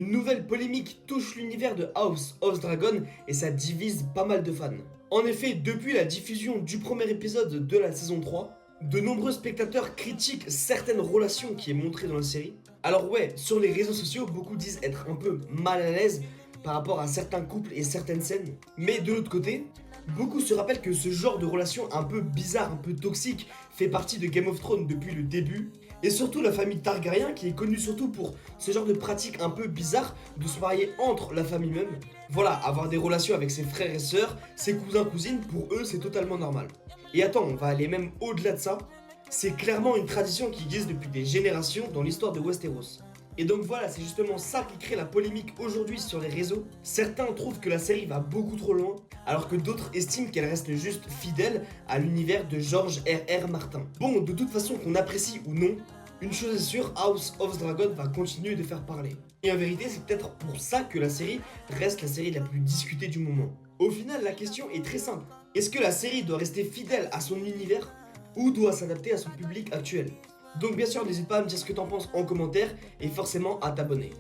Une nouvelle polémique touche l'univers de House of Dragon et ça divise pas mal de fans. En effet, depuis la diffusion du premier épisode de la saison 3, de nombreux spectateurs critiquent certaines relations qui est montrées dans la série. Alors ouais, sur les réseaux sociaux, beaucoup disent être un peu mal à l'aise par rapport à certains couples et certaines scènes. Mais de l'autre côté, beaucoup se rappellent que ce genre de relation un peu bizarre, un peu toxique, fait partie de Game of Thrones depuis le début. Et surtout la famille Targaryen qui est connue surtout pour ce genre de pratique un peu bizarre de se marier entre la famille même. Voilà, avoir des relations avec ses frères et sœurs, ses cousins, cousines, pour eux c'est totalement normal. Et attends, on va aller même au-delà de ça. C'est clairement une tradition qui existe depuis des générations dans l'histoire de Westeros. Et donc voilà, c'est justement ça qui crée la polémique aujourd'hui sur les réseaux. Certains trouvent que la série va beaucoup trop loin, alors que d'autres estiment qu'elle reste juste fidèle à l'univers de George R.R. Martin. Bon, de toute façon, qu'on apprécie ou non, une chose est sûre, House of Dragon va continuer de faire parler. Et en vérité, c'est peut-être pour ça que la série reste la série la plus discutée du moment. Au final, la question est très simple. Est-ce que la série doit rester fidèle à son univers ou doit s'adapter à son public actuel? Donc bien sûr, n'hésite pas à me dire ce que t'en penses en commentaire et forcément à t'abonner.